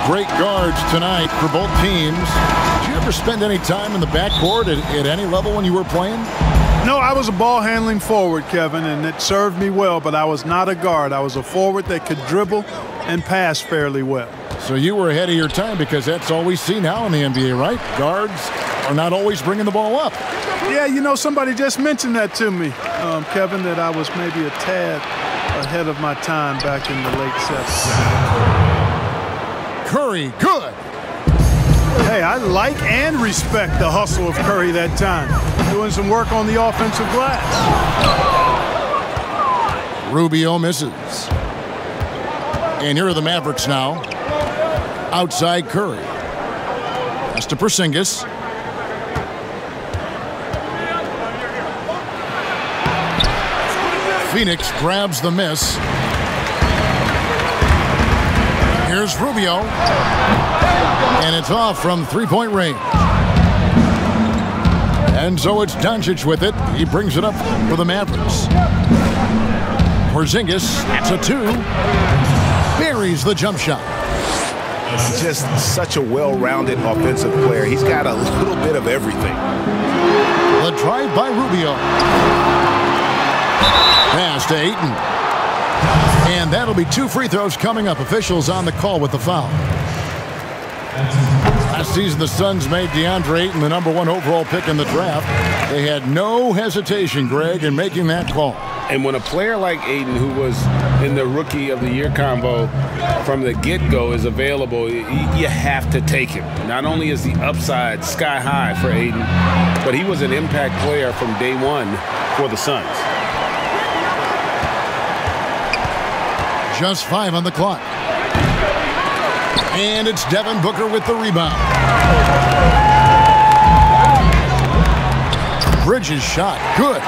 great guards tonight for both teams. Did you ever spend any time in the backcourt at any level when you were playing? No, I was a ball-handling forward, Kevin, and it served me well, but I was not a guard. I was a forward that could dribble and pass fairly well. So you were ahead of your time, because that's all we see now in the NBA, right? Guards are not always bringing the ball up. Yeah, you know, somebody just mentioned that to me, Kevin, that I was maybe a tad ahead of my time back in the late 70s. Curry, good. Hey, I like and respect the hustle of Curry that time, doing some work on the offensive glass. Rubio misses. And here are the Mavericks now. Outside Curry. That's to Porzingis. Phoenix grabs the miss. Here's Rubio. And it's off from three-point range. And so it's Doncic with it. He brings it up for the Mavericks. Porzingis, that's a two. Buries the jump shot. He's just such a well-rounded offensive player. He's got a little bit of everything. The drive by Rubio. Pass to Ayton. And that'll be two free throws coming up. Officials on the call with the foul. Last season, the Suns made DeAndre Ayton the #1 overall pick in the draft. They had no hesitation, Greg, in making that call. And when a player like Ayton, who was in the Rookie of the Year combo from the get-go, is available, you have to take him. Not only is the upside sky high for Ayton, but he was an impact player from day one for the Suns. Just 5 on the clock. And it's Devin Booker with the rebound. Bridges shot, good.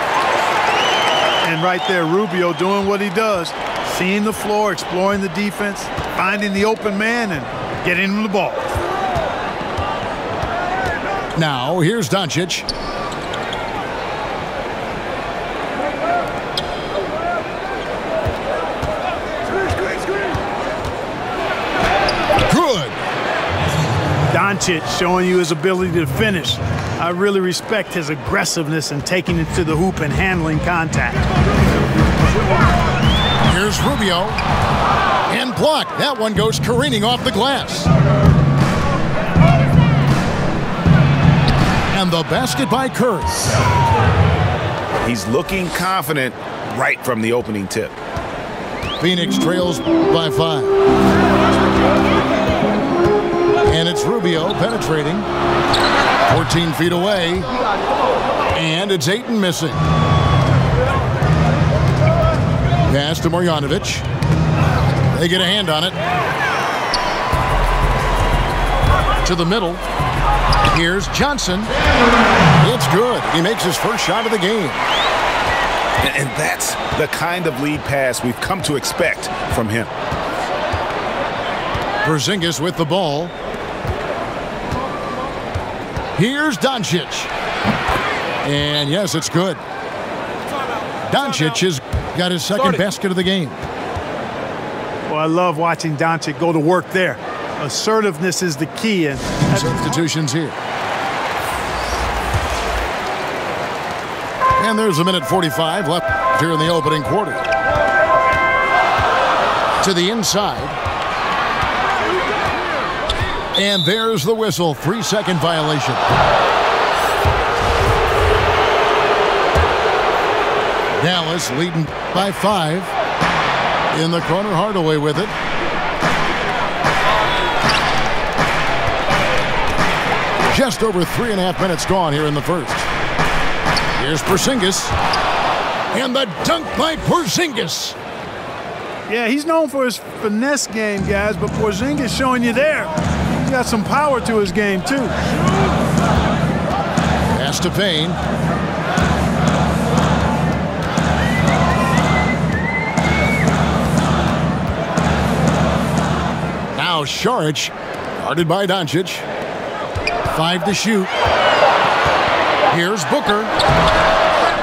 And right there, Rubio doing what he does, seeing the floor, exploring the defense, finding the open man, and getting him the ball. Now, here's Doncic. Good. Doncic showing you his ability to finish. I really respect his aggressiveness in taking it to the hoop and handling contact. Here's Rubio. And blocked. That one goes careening off the glass. And the basket by Curry. He's looking confident right from the opening tip. Phoenix trails by 5. And it's Rubio penetrating. 14 feet away. And it's Ayton missing. Pass to Marjanovic. They get a hand on it. To the middle. Here's Johnson. It's good. He makes his first shot of the game. And that's the kind of lead pass we've come to expect from him. Porzingis with the ball. Here's Doncic. And yes, it's good. Doncic has got his second basket of the game. Well, I love watching Doncic go to work there. Assertiveness is the key. And substitutions here. And there's a minute 45 left here in the opening quarter. To the inside. And there's the whistle. 3-second violation. Dallas leading by 5. In the corner, Hardaway with it. Just over 3.5 minutes gone here in the first. Here's Porzingis. And the dunk by Porzingis. Yeah, he's known for his finesse game, guys, but Porzingis showing you there. He's got some power to his game, too. Pass to Payne. Now Šarić, guarded by Doncic. 5 to shoot. Here's Booker.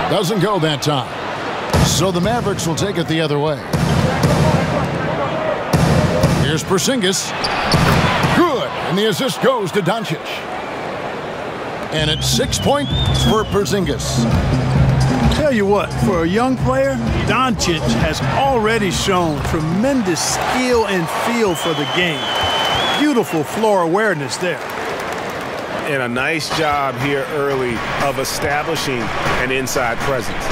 Doesn't go that time. So the Mavericks will take it the other way. Here's Porzingis. And the assist goes to Doncic. And it's 6 points for Porzingis. Tell you what, for a young player, Doncic has already shown tremendous skill and feel for the game. Beautiful floor awareness there. And a nice job here early of establishing an inside presence.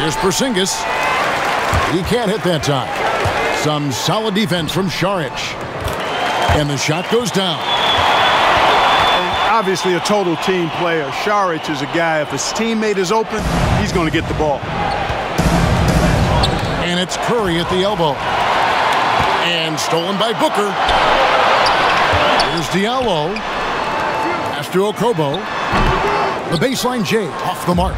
Here's Porzingis. He can't hit that time. Some solid defense from Saric. And the shot goes down. Obviously a total team player. Saric is a guy, if his teammate is open, he's going to get the ball. And it's Curry at the elbow. And stolen by Booker. Here's Diallo. Pass to Okobo. The baseline J off the mark.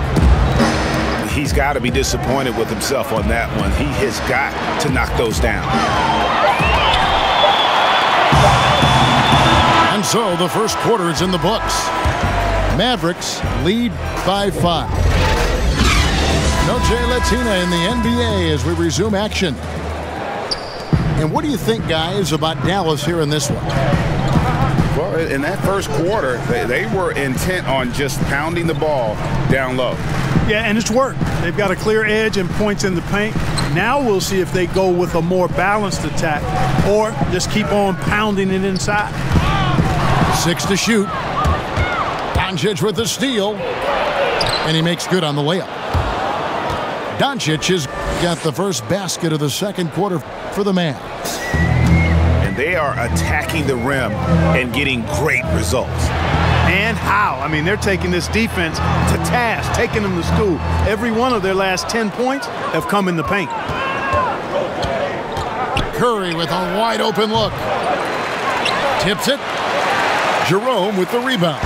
He's got to be disappointed with himself on that one. He has got to knock those down. And so the first quarter is in the books. Mavericks lead by 5. Noche Latina in the NBA as we resume action. And what do you think, guys, about Dallas here in this one? Well, in that first quarter, they were intent on just pounding the ball down low. Yeah, and it's worked. They've got a clear edge and points in the paint. Now we'll see if they go with a more balanced attack or just keep on pounding it inside. 6 to shoot. Doncic with the steal. And he makes good on the layup. Doncic has got the first basket of the second quarter for the Mavs. And they are attacking the rim and getting great results. And how? I mean, they're taking this defense to task, taking them to school. Every one of their last 10 points have come in the paint. Curry with a wide open look. Tips it. Jerome with the rebound.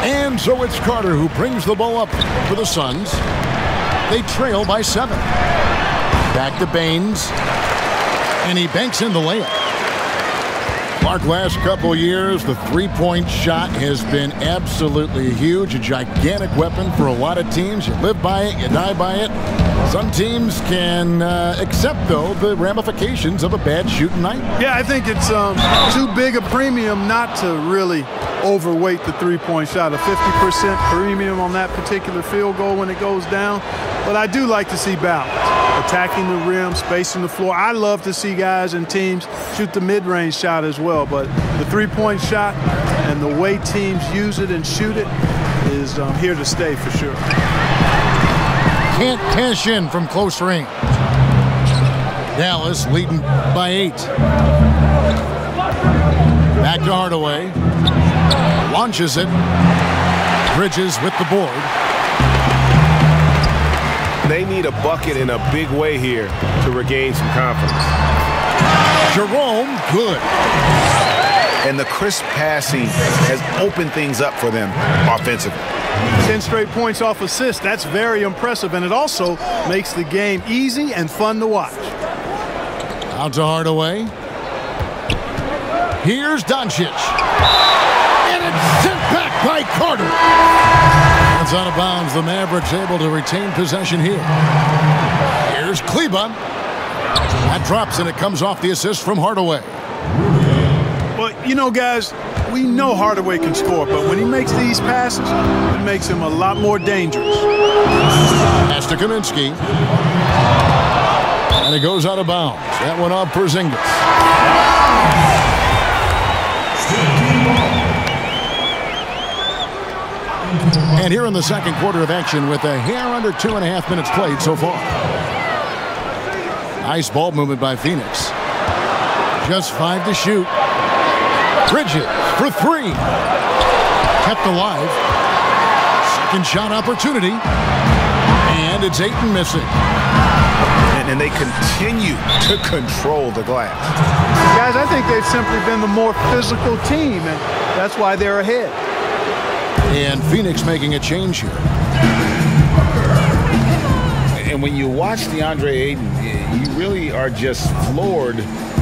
And so it's Carter who brings the ball up for the Suns. They trail by 7. Back to Baines. And he banks in the layup. Mark, last couple years, the three-point shot has been absolutely huge, a gigantic weapon for a lot of teams. You live by it, you die by it. Some teams can accept, though, the ramifications of a bad shooting night. Yeah, I think it's too big a premium not to really overweight the three-point shot. A 50% premium on that particular field goal when it goes down. But I do like to see balance. Attacking the rim, spacing the floor. I love to see guys and teams shoot the mid-range shot as well. But the three-point shot and the way teams use it and shoot it is here to stay for sure. Can't cash in from close range. Dallas leading by 8. Back to Hardaway. Launches it. Bridges with the board. They need a bucket in a big way here to regain some confidence. Jerome, good. And the crisp passing has opened things up for them offensively. 10 straight points off assists. That's very impressive, and it also makes the game easy and fun to watch. Out to Hardaway. Here's Doncic. And it's sent back by Carter. It's out of bounds. The Mavericks able to retain possession here. Here's Kleba. That drops, and it comes off the assist from Hardaway. Well, you know, guys, we know Hardaway can score, but when he makes these passes, it makes him a lot more dangerous. Pass to Kaminsky. And it goes out of bounds. That one off Porzingis. And here in the second quarter of action with a hair under 2.5 minutes played so far. Nice ball movement by Phoenix. Just 5 to shoot. Bridges for 3. Kept alive. Second shot opportunity. And it's Ayton missing. And they continue to control the glass. Guys, I think they've simply been the more physical team, and that's why they're ahead. And Phoenix making a change here. And when you watch DeAndre Ayton, you really are just floored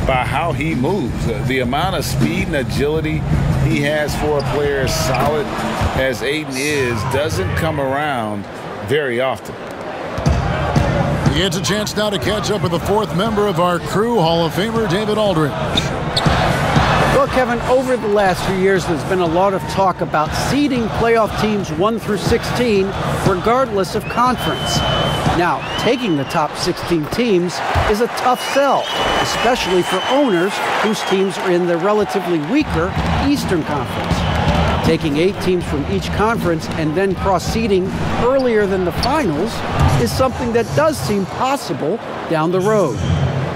by how he moves. The amount of speed and agility he has for a player as solid as Ayton is doesn't come around very often. It's a chance now to catch up with the fourth member of our crew, Hall of Famer David Aldridge. Well, Kevin, over the last few years, there's been a lot of talk about seeding playoff teams 1 through 16, regardless of conference. Now, taking the top 16 teams is a tough sell, especially for owners whose teams are in the relatively weaker Eastern Conference. Taking 8 teams from each conference and then cross-seeding earlier than the finals is something that does seem possible down the road.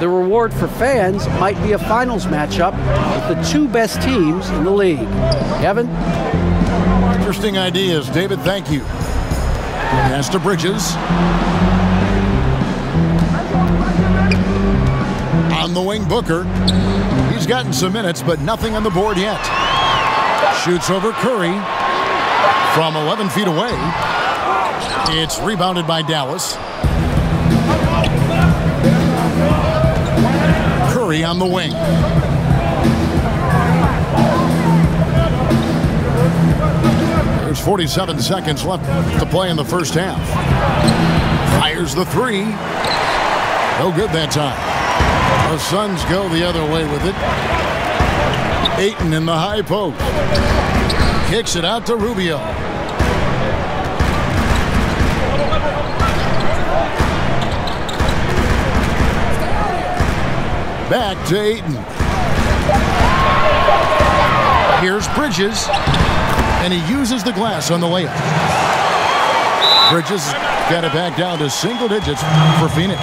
The reward for fans might be a finals matchup with the 2 best teams in the league. Kevin? Interesting ideas, David. Thank you. Pass to Bridges. On the wing, Booker. He's gotten some minutes, but nothing on the board yet. Shoots over Curry from 11 feet away. It's rebounded by Dallas. Curry on the wing. There's 47 seconds left to play in the first half. Fires the 3. No good that time. The Suns go the other way with it. Ayton in the high post. Kicks it out to Rubio. Back to Ayton. Here's Bridges. And he uses the glass on the layup. Bridges got it back down to single digits for Phoenix.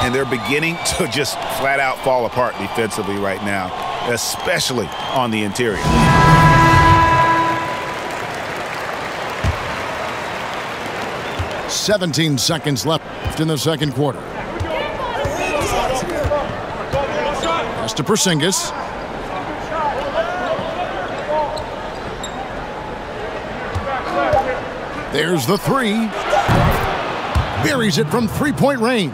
And they're beginning to just flat out fall apart defensively right now, especially on the interior. "17 seconds left in the second quarter. Pass to Porzingis. There's the 3. Buries it from three-point range.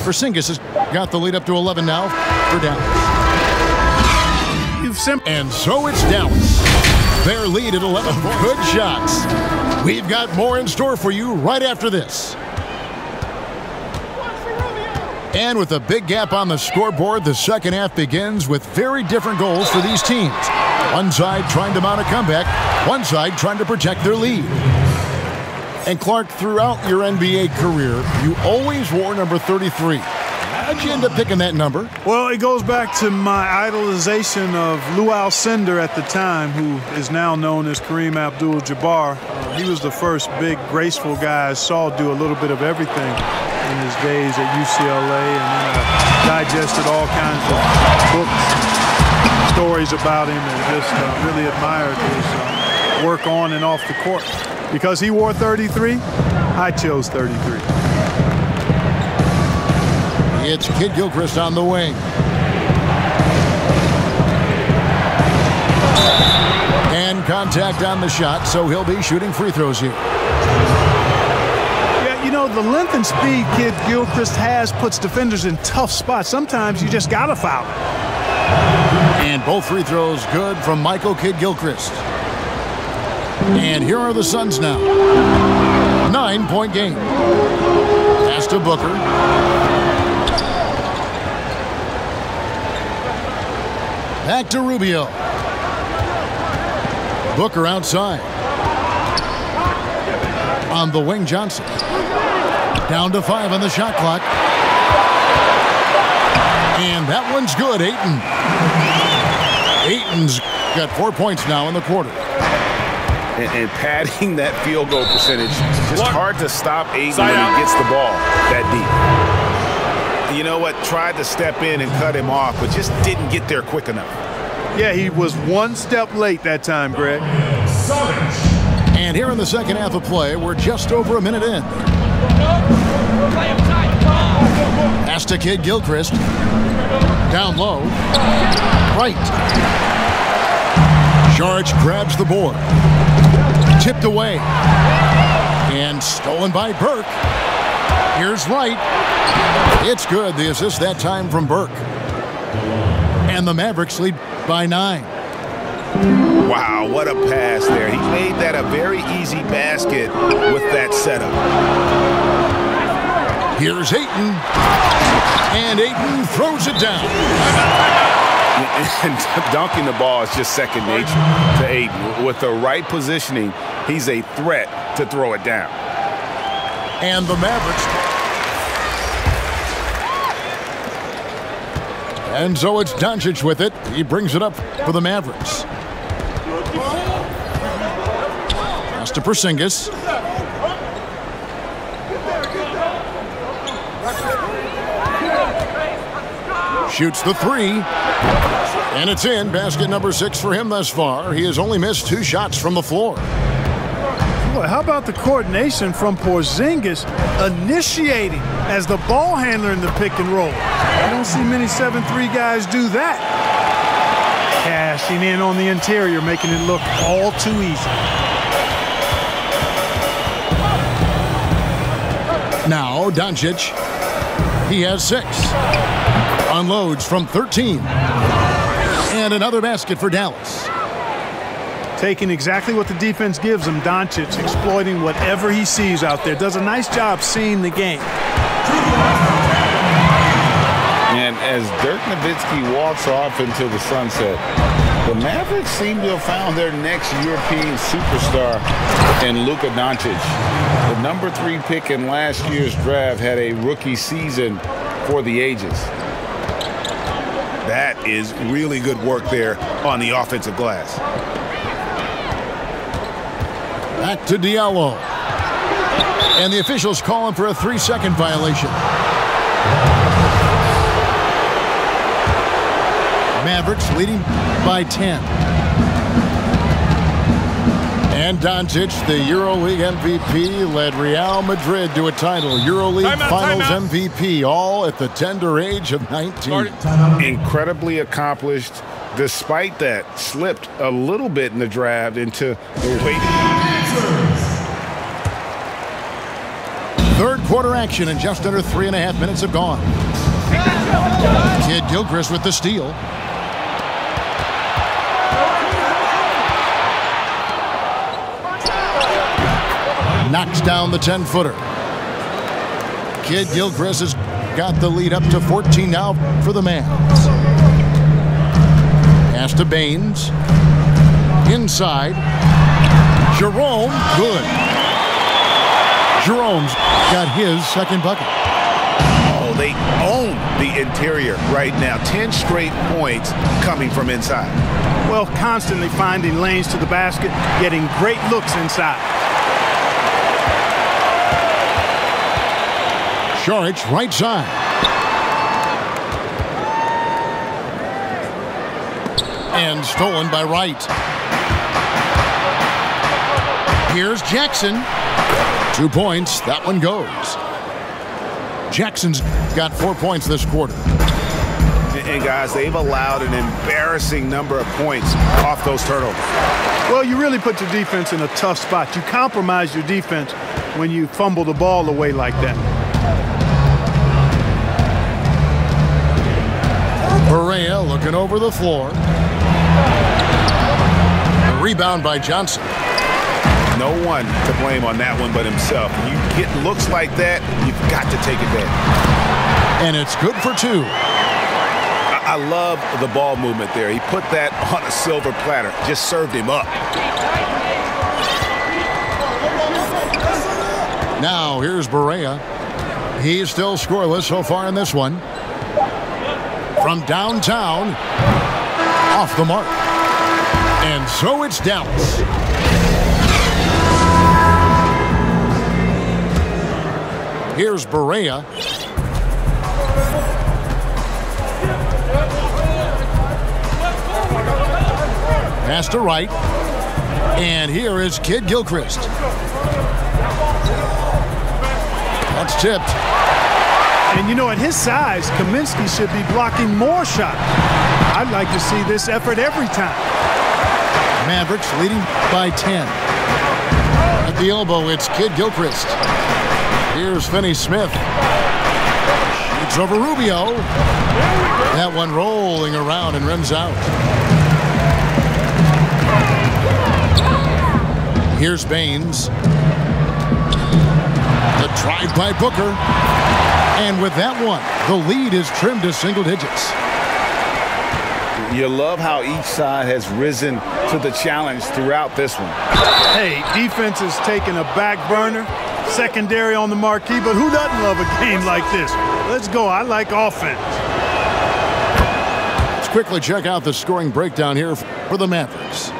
Porzingis has got the lead up to 11 now for Dallas. And so it's Dallas. Their lead at 11. Good shots. We've got more in store for you right after this. And with a big gap on the scoreboard, the second half begins with very different goals for these teams. One side trying to mount a comeback, one side trying to protect their lead. And Clark, throughout your NBA career, you always wore number 33. How'd you end up picking that number? Well, it goes back to my idolization of Lou Alcindor at the time, who is now known as Kareem Abdul-Jabbar. He was the first big, graceful guy I saw do a little bit of everything in his days at UCLA, and then I digested all kinds of books, stories about him, and just really admired his work on and off the court. Because he wore 33, I chose 33. It's Kid Gilchrist on the wing. And contact on the shot, so he'll be shooting free throws here. Yeah, you know, the length and speed Kid Gilchrist has puts defenders in tough spots. Sometimes you just got to foul him. And both free throws good from Michael Kid Gilchrist. And here are the Suns now. 9-point game. Pass to Booker. Back to Rubio. Booker outside. On the wing, Johnson. Down to 5 on the shot clock. And that one's good, Ayton. Ayton's got 4 points now in the quarter. And padding that field goal percentage, just hard to stop Ayton when he gets the ball that deep. You know what? Tried to step in and cut him off, but just didn't get there quick enough. Yeah, he was one step late that time, Greg. And here in the second half of play, we're just over a minute in. Pass to Kid Gilchrist. Down low. Right. Saric grabs the board. Tipped away. And stolen by Burke. Here's Wright. It's good. The assist that time from Burke. And the Mavericks lead by 9. Wow, what a pass there. He made that a very easy basket with that setup. Here's Ayton. And Ayton throws it down. And dunking the ball is just second nature to Ayton. With the right positioning, he's a threat to throw it down. And the Mavericks. And so it's Doncic with it. He brings it up for the Mavericks. Pass to Porzingis. Shoots the three. And it's in. Basket number 6 for him thus far. He has only missed 2 shots from the floor. Boy, how about the coordination from Porzingis initiating as the ball handler in the pick and roll? I don't see many 7-3 guys do that. Cashing in on the interior, making it look all too easy. Now Doncic. He has 6. Unloads from 13. And another basket for Dallas. Taking exactly what the defense gives him, Doncic exploiting whatever he sees out there. Does a nice job seeing the game. And as Dirk Nowitzki walks off into the sunset, the Mavericks seem to have found their next European superstar in Luka Doncic. The number 3 pick in last year's draft had a rookie season for the ages. That is really good work there on the offensive glass. Back to Diallo. And the officials call him for a 3-second violation. Mavericks leading by 10. And Doncic, the EuroLeague MVP, led Real Madrid to a title. EuroLeague Finals MVP, all at the tender age of 19. Incredibly accomplished. Despite that, slipped a little bit in the draft into the weight. Third quarter action, and just under 3.5 minutes have gone. Kid Gilchrist with the steal. Knocks down the 10-footer. Kid Gilchrist has got the lead up to 14 now for the Mavs. Pass to Baines. Inside. Jerome, good. Jerome's got his second bucket. Oh, they own the interior right now. 10 straight points coming from inside. Well, constantly finding lanes to the basket, getting great looks inside. Saric, right side. And stolen by Wright. Here's Jackson. 2 points. That one goes. Jackson's got 4 points this quarter. And guys, they've allowed an embarrassing number of points off those turnovers. Well, you really put your defense in a tough spot. You compromise your defense when you fumble the ball away like that. Perea looking over the floor. A rebound by Johnson. No one to blame on that one but himself. When you get looks like that, you've got to take advantage. And it's good for 2. I love the ball movement there. He put that on a silver platter. Just served him up. Now here's Perea. He's still scoreless so far in this one. From downtown, off the mark. And so it's Dallas. Here's Perea. Pass to Wright. And here is Kid Gilchrist. That's tipped. And you know, at his size, Kaminsky should be blocking more shots. I'd like to see this effort every time. Mavericks leading by 10. At the elbow, it's Kid Gilchrist. Here's Finney-Smith. Shoots over Rubio. That one rolling around and rims out. Here's Baines. The drive by Booker. And with that one, the lead is trimmed to single digits. You love how each side has risen to the challenge throughout this one. Hey, defense is taking a back burner, secondary on the marquee, but who doesn't love a game like this? Let's go. I like offense. Let's quickly check out the scoring breakdown here for the Mavericks.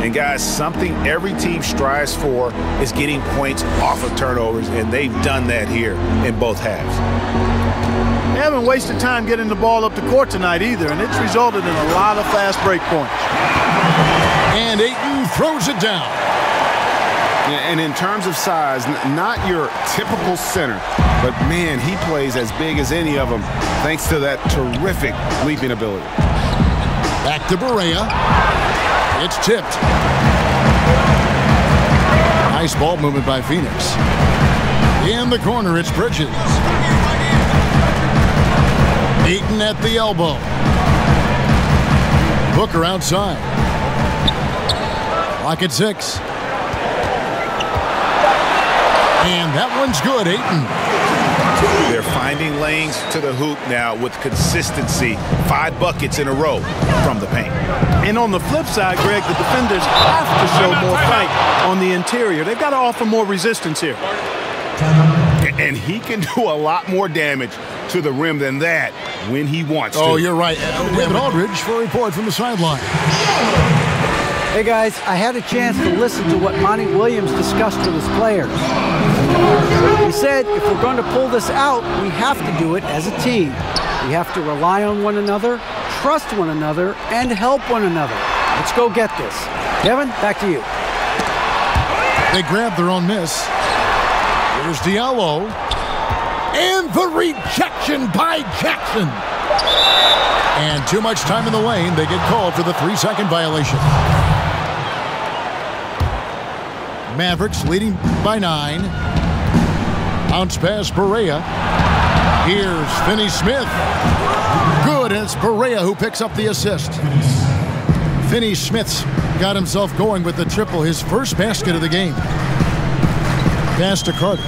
And guys, something every team strives for is getting points off of turnovers, and they've done that here in both halves. They haven't wasted time getting the ball up the court tonight either, and it's resulted in a lot of fast break points. And Ayton throws it down. And in terms of size, not your typical center, but man, he plays as big as any of them thanks to that terrific leaping ability. Back to Barea. It's tipped. Nice ball movement by Phoenix. In the corner, it's Bridges. Ayton at the elbow. Booker outside. Clock at 6. And that one's good, Ayton. They're finding lanes to the hoop now with consistency. 5 buckets in a row from the paint. And on the flip side, Greg, the defenders have to show more fight on the interior. They've got to offer more resistance here. And he can do a lot more damage to the rim than that when he wants to. Oh, you're right. David Aldridge for a report from the sideline. Hey guys, I had a chance to listen to what Monty Williams discussed with his players. He said if we're going to pull this out, we have to do it as a team. We have to rely on one another, trust one another, and help one another. Let's go get this. Kevin, back to you. They grab their own miss. Here's Diallo. And the rejection by Jackson. And too much time in the lane. They get called for the 3-second violation. Mavericks leading by 9. Bounce pass Barea. Here's Finney-Smith. Good, and it's Barea who picks up the assist. Finney-Smith's got himself going with the triple, his first basket of the game. Pass to Carter.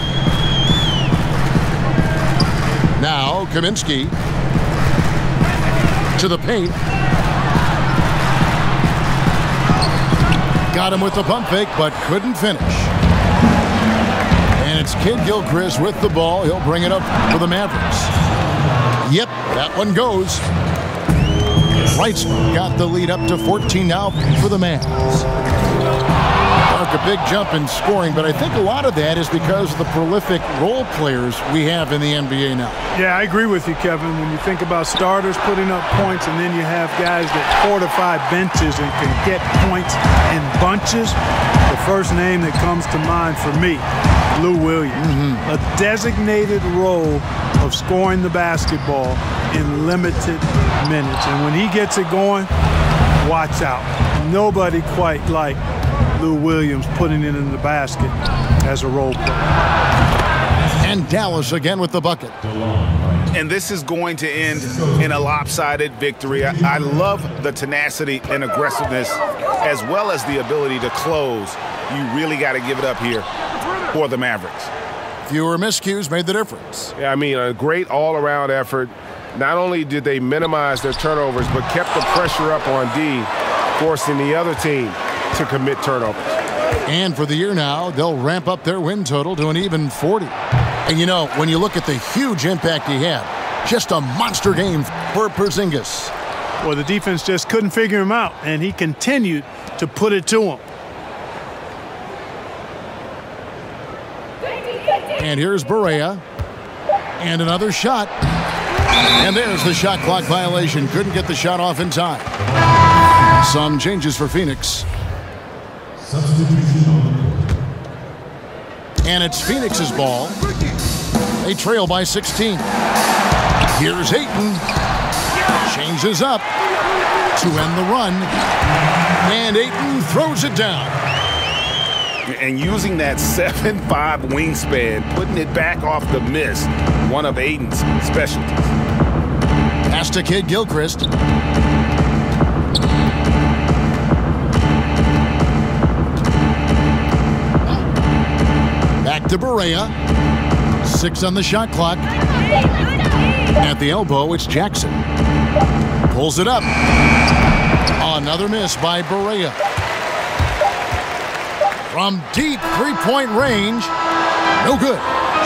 Now Kaminsky to the paint. Got him with the pump fake, but couldn't finish. And it's Kid Gilchrist with the ball. He'll bring it up for the Mavericks. Yep, that one goes. Wright's got the lead up to 14 now for the Mavs. A big jump in scoring, but I think a lot of that is because of the prolific role players we have in the NBA now. Yeah, I agree with you, Kevin. When you think about starters putting up points and then you have guys that fortify benches and can get points in bunches, the first name that comes to mind for me, Lou Williams. A designated role of scoring the basketball in limited minutes. And when he gets it going, watch out. Nobody quite like Lou Williams putting it in the basket as a role player. And Dallas again with the bucket. And this is going to end in a lopsided victory. I love the tenacity and aggressiveness as well as the ability to close. You really got to give it up here for the Mavericks. Fewer miscues made the difference. Yeah, I mean, a great all-around effort. Not only did they minimize their turnovers, but kept the pressure up on D, forcing the other team to commit turnovers. And for the year now, they'll ramp up their win total to an even 40. And you know, when you look at the huge impact he had, just a monster game for Porzingis. Well, the defense just couldn't figure him out, and he continued to put it to him. And here's Barea. And another shot. And there's the shot clock violation. Couldn't get the shot off in time. Some changes for Phoenix. And it's Phoenix's ball. They trail by 16. Here's Ayton. Changes up to end the run. And Ayton throws it down. And using that 7'5" wingspan, putting it back off the miss, one of Ayton's specialties. Pass to Kid Gilchrist. Back to Barea. 6 on the shot clock. At the elbow, it's Jackson. Pulls it up. Another miss by Barea. From deep three-point range, no good.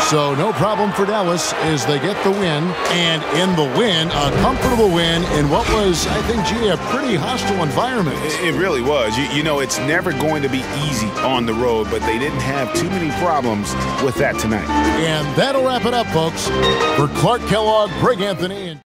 So no problem for Dallas as they get the win. And in the win, a comfortable win in what was, I think, a pretty hostile environment. It really was. You know, it's never going to be easy on the road, but they didn't have too many problems with that tonight. And that'll wrap it up, folks. For Clark Kellogg, Greg Anthony, and